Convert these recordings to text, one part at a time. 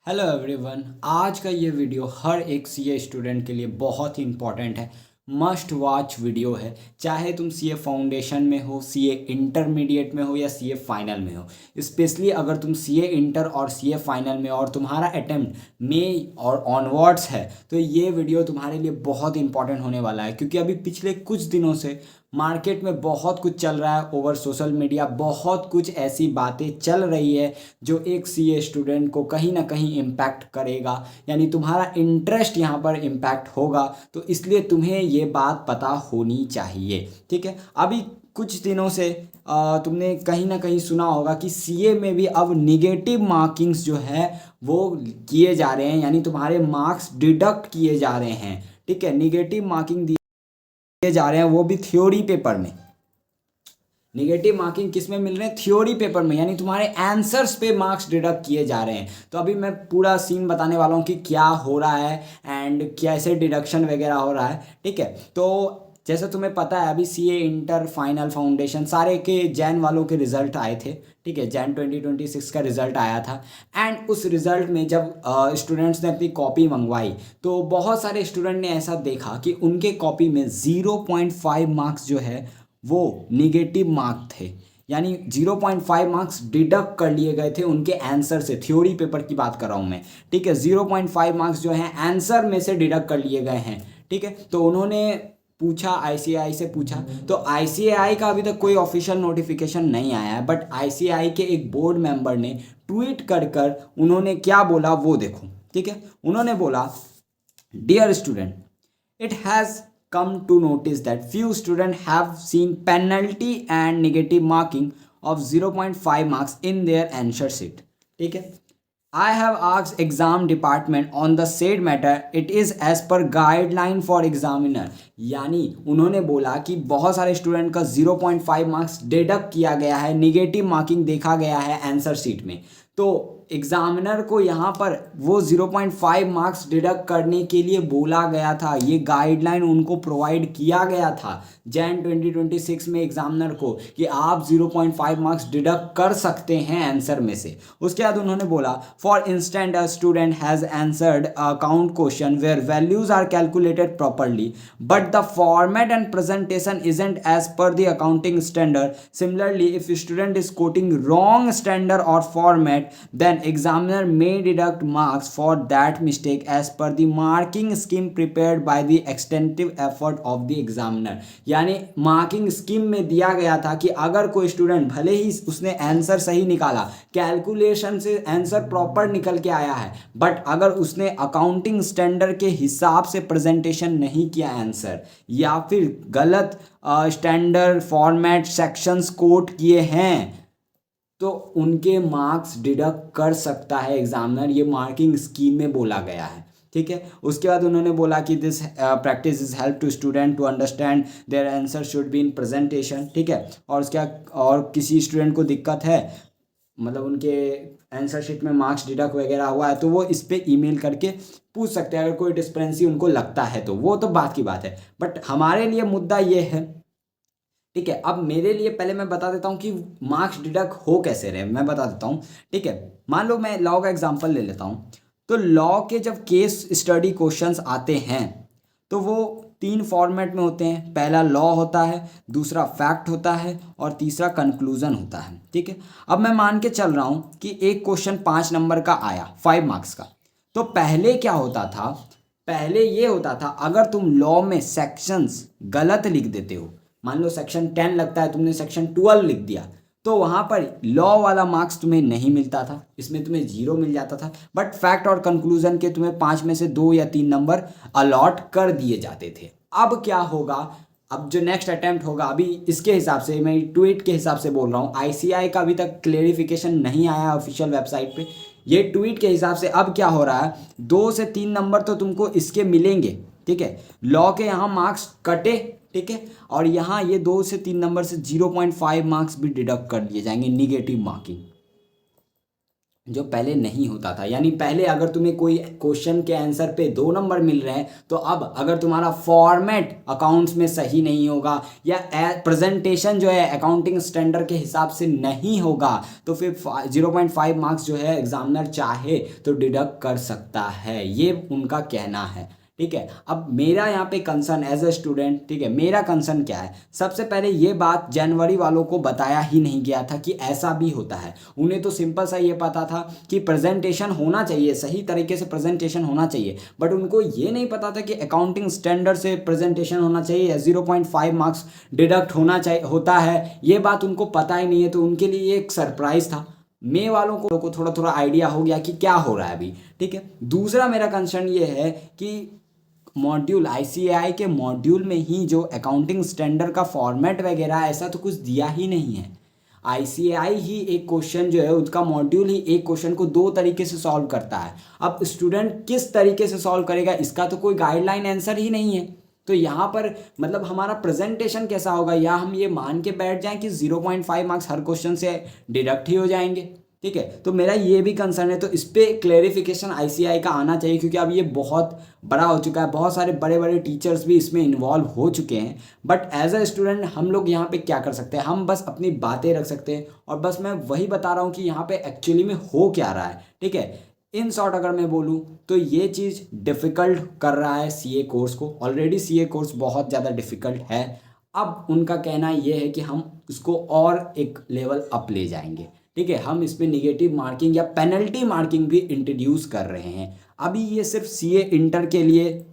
Hello everyone. आज का ये वीडियो हर एक सीए स्टूडेंट के लिए बहुत ही इम्पॉर्टेंट है। मस्ट वॉच वीडियो है, चाहे तुम सीए फाउंडेशन में हो, सीए इंटरमीडिएट में हो या सीए फाइनल में हो। स्पेशली अगर तुम सीए इंटर और सीए फाइनल में हो और तुम्हारा अटेम्प्ट में और ऑनवर्ड्स है तो ये वीडियो तुम्हारे लिए बहुत इंपॉर्टेंट होने वाला है, क्योंकि अभी पिछले कुछ दिनों से मार्केट में बहुत कुछ चल रहा है। ओवर सोशल मीडिया बहुत कुछ ऐसी बातें चल रही है जो एक सीए स्टूडेंट को कहीं ना कहीं इम्पैक्ट करेगा, यानी तुम्हारा इंटरेस्ट यहाँ पर इम्पैक्ट होगा। तो इसलिए तुम्हें ये बात पता होनी चाहिए, ठीक है। अभी कुछ दिनों से तुमने कहीं ना कहीं सुना होगा कि सीए में भी अब निगेटिव मार्किंग्स जो है वो किए जा रहे हैं, यानी तुम्हारे मार्क्स डिडक्ट किए जा रहे हैं, ठीक है। निगेटिव मार्किंग दिए जा रहे हैं, वो भी थ्योरी पेपर में। निगेटिव मार्किंग किस में मिल रहे हैं? थ्योरी पेपर में, यानी तुम्हारे आंसर्स पे मार्क्स डिडक्ट किए जा रहे हैं। तो अभी मैं पूरा सीन बताने वाला हूँ कि क्या हो रहा है एंड कैसे डिडक्शन वगैरह हो रहा है, ठीक है। तो जैसे तुम्हें पता है अभी सीए इंटर फाइनल फाउंडेशन सारे के जैन वालों के रिजल्ट आए थे, ठीक है। जैन 2026 का रिजल्ट आया था एंड उस रिजल्ट में जब स्टूडेंट्स ने अपनी कॉपी मंगवाई तो बहुत सारे स्टूडेंट ने ऐसा देखा कि उनके कॉपी में 0.5 मार्क्स जो है वो निगेटिव मार्क थे, यानी 0.5 मार्क्स डिडक्ट कर लिए गए थे उनके आंसर से। थ्योरी पेपर की बात कर रहा हूँ मैं, ठीक है। 0.5 मार्क्स जो हैं आंसर में से डिडक्ट कर लिए गए हैं, ठीक है। तो उन्होंने पूछा, आईसीएआई से पूछा, तो आईसीएआई का अभी तक कोई ऑफिशियल नोटिफिकेशन नहीं आया है, बट आईसीएआई के एक बोर्ड मेंबर ने ट्वीट कर कर उन्होंने क्या बोला वो देखो, ठीक है। उन्होंने बोला, dear student, it has come to notice that few students have seen penalty and negative marking of 0.5 marks in their answer sheet, ठीक है। I have asked exam department on the said matter. It is as per guideline for examiner. यानी उन्होंने बोला कि बहुत सारे student का 0.5 marks deduct किया गया है, निगेटिव मार्किंग देखा गया है आंसर शीट में। तो एग्जामिनर को यहाँ पर वो 0.5 मार्क्स डिडक्ट करने के लिए बोला गया था, ये गाइडलाइन उनको प्रोवाइड किया गया था जैन 2026 में एग्जामिनर को, कि आप 0.5 मार्क्स डिडक्ट कर सकते हैं आंसर में से। उसके बाद उन्होंने बोला, for instant a student has answered account question where values are calculated properly but the format and presentation isn't as per the accounting standard. Similarly if student is quoting wrong standard और format then examiner may deduct marks for that mistake as per the marking scheme prepared by the extensive effort of the examiner। यानी marking scheme में दिया गया था कि अगर कोई student भले ही उसने आंसर सही निकाला, कैलकुलेशन से आंसर प्रॉपर निकल के आया है, बट अगर उसने अकाउंटिंग स्टैंडर्ड के हिसाब से प्रेजेंटेशन नहीं किया आंसर, या फिर गलत स्टैंडर्ड फॉर्मेट सेक्शंस कोट किए हैं, तो उनके मार्क्स डिडक्ट कर सकता है एग्जामिनर। ये मार्किंग स्कीम में बोला गया है, ठीक है। उसके बाद उन्होंने बोला कि this practice is help to student to understand their answer should be in presentation, ठीक है। और उसके और किसी स्टूडेंट को दिक्कत है, मतलब उनके आंसर शीट में मार्क्स डिडक्ट वगैरह हुआ है, तो वो इस पर ईमेल करके पूछ सकते हैं अगर कोई डिस्क्रिपेंसी उनको लगता है तो। वो तो बात की बात है, बट हमारे लिए मुद्दा ये है, ठीक है। अब मेरे लिए पहले मैं बता देता हूँ कि मार्क्स डिडक्ट हो कैसे रहे, मैं बता देता हूँ, ठीक है। मान लो मैं लॉ का एग्जांपल ले लेता हूँ। तो लॉ के जब केस स्टडी क्वेश्चंस आते हैं तो वो 3 फॉर्मेट में होते हैं। पहला लॉ होता है, दूसरा फैक्ट होता है और तीसरा कंक्लूजन होता है, ठीक है। अब मैं मान के चल रहा हूँ कि एक क्वेश्चन 5 नंबर का आया, 5 मार्क्स का। तो पहले क्या होता था, पहले ये होता था अगर तुम लॉ में सेक्शंस गलत लिख देते हो, मान लो सेक्शन 10 लगता है, तुमने सेक्शन 12 लिख दिया, तो वहां पर लॉ वाला मार्क्स तुम्हें नहीं मिलता था, इसमें तुम्हें 0 मिल जाता था। बट फैक्ट और कंक्लूजन के तुम्हें 5 में से 2 या 3 नंबर अलॉट कर दिए जाते थे। अब क्या होगा, अब जो नेक्स्ट अटेम्प्ट होगा, अभी इसके हिसाब से मैं ट्वीट के हिसाब से बोल रहा हूँ, आईसीआई का अभी तक क्लेरिफिकेशन नहीं आया ऑफिशियल वेबसाइट पे। ये ट्वीट के हिसाब से अब क्या हो रहा है, 2 से 3 नंबर तो तुमको इसके मिलेंगे, ठीक है। लॉ के यहाँ मार्क्स कटे, ठीक है, और यहाँ ये 2 से 3 नंबर से 0.5 मार्क्स भी डिडक्ट कर दिए जाएंगे, निगेटिव मार्किंग। जो पहले नहीं होता था। यानी पहले अगर तुम्हें कोई क्वेश्चन के आंसर पे 2 नंबर मिल रहे हैं, तो अब अगर तुम्हारा फॉर्मेट अकाउंट्स में सही नहीं होगा या प्रेजेंटेशन जो है अकाउंटिंग स्टैंडर्ड के हिसाब से नहीं होगा, तो फिर 0.5 मार्क्स जो है एग्जामिनर चाहे तो डिडक्ट कर सकता है। ये उनका कहना है, ठीक है। अब मेरा यहाँ पे कंसर्न एज अ स्टूडेंट, ठीक है, मेरा कंसर्न क्या है, सबसे पहले ये बात जनवरी वालों को बताया ही नहीं गया था कि ऐसा भी होता है। उन्हें तो सिंपल सा ये पता था कि प्रेजेंटेशन होना चाहिए, सही तरीके से प्रेजेंटेशन होना चाहिए, बट उनको ये नहीं पता था कि अकाउंटिंग स्टैंडर्ड से प्रेजेंटेशन होना चाहिए या 0.5 मार्क्स डिडक्ट होता है, ये बात उनको पता ही नहीं है। तो उनके लिए एक सरप्राइज था। मे वालों को थोड़ा थोड़ा आइडिया हो गया कि क्या हो रहा है अभी, ठीक है। दूसरा मेरा कंसर्न ये है कि मॉड्यूल आईसीएआई के मॉड्यूल में ही जो अकाउंटिंग स्टैंडर्ड का फॉर्मेट वगैरह ऐसा तो कुछ दिया ही नहीं है। आईसीएआई ही एक क्वेश्चन जो है उसका मॉड्यूल ही एक क्वेश्चन को 2 तरीके से सॉल्व करता है। अब स्टूडेंट किस तरीके से सॉल्व करेगा इसका तो कोई गाइडलाइन आंसर ही नहीं है। तो यहाँ पर मतलब हमारा प्रेजेंटेशन कैसा होगा, या हम ये मान के बैठ जाएं कि 0.5 मार्क्स हर क्वेश्चन से डिडक्ट ही हो जाएंगे, ठीक है। तो मेरा ये भी कंसर्न है। तो इस पर क्लेरिफिकेशन आईसीएआई का आना चाहिए, क्योंकि अब ये बहुत बड़ा हो चुका है, बहुत सारे बड़े बड़े टीचर्स भी इसमें इन्वॉल्व हो चुके हैं। बट एज अ स्टूडेंट हम लोग यहाँ पे क्या कर सकते हैं, हम बस अपनी बातें रख सकते हैं, और बस मैं वही बता रहा हूँ कि यहाँ पे एक्चुअली में हो क्या रहा है, ठीक है। इन शॉर्ट अगर मैं बोलूँ तो ये चीज़ डिफ़िकल्ट कर रहा है सीए कोर्स को। ऑलरेडी सीए कोर्स बहुत ज़्यादा डिफ़िकल्ट है। अब उनका कहना ये है कि हम इसको और एक लेवल अप ले जाएंगे, ठीक है। हम इसमें निगेटिव मार्किंग या पेनल्टी मार्किंग भी इंट्रोड्यूस कर रहे हैं। अभी ये सिर्फ सीए इंटर के लिए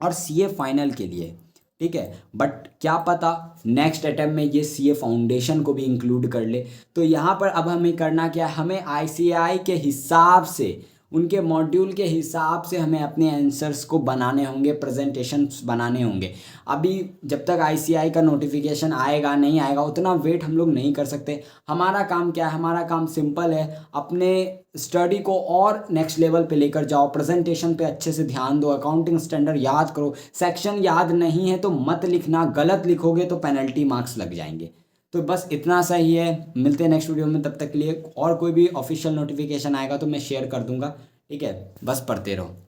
और सीए फाइनल के लिए, ठीक है। बट क्या पता नेक्स्ट अटेम्प्ट में ये सीए फाउंडेशन को भी इंक्लूड कर ले। तो यहाँ पर अब हमें करना क्या है, हमें आईसीएआई के हिसाब से, उनके मॉड्यूल के हिसाब से हमें अपने आंसर्स को बनाने होंगे, प्रेजेंटेशंस बनाने होंगे। अभी जब तक आईसीएआई का नोटिफिकेशन आएगा नहीं आएगा उतना वेट हम लोग नहीं कर सकते। हमारा काम क्या है, हमारा काम सिंपल है, अपने स्टडी को और नेक्स्ट लेवल पे लेकर जाओ, प्रेजेंटेशन पे अच्छे से ध्यान दो, अकाउंटिंग स्टैंडर्ड याद करो। सेक्शन याद नहीं है तो मत लिखना, गलत लिखोगे तो पेनल्टी मार्क्स लग जाएंगे। तो बस इतना सा ही है, मिलते हैं नेक्स्ट वीडियो में। तब तक के लिए और कोई भी ऑफिशियल नोटिफिकेशन आएगा तो मैं शेयर कर दूंगा, ठीक है। बस पढ़ते रहो।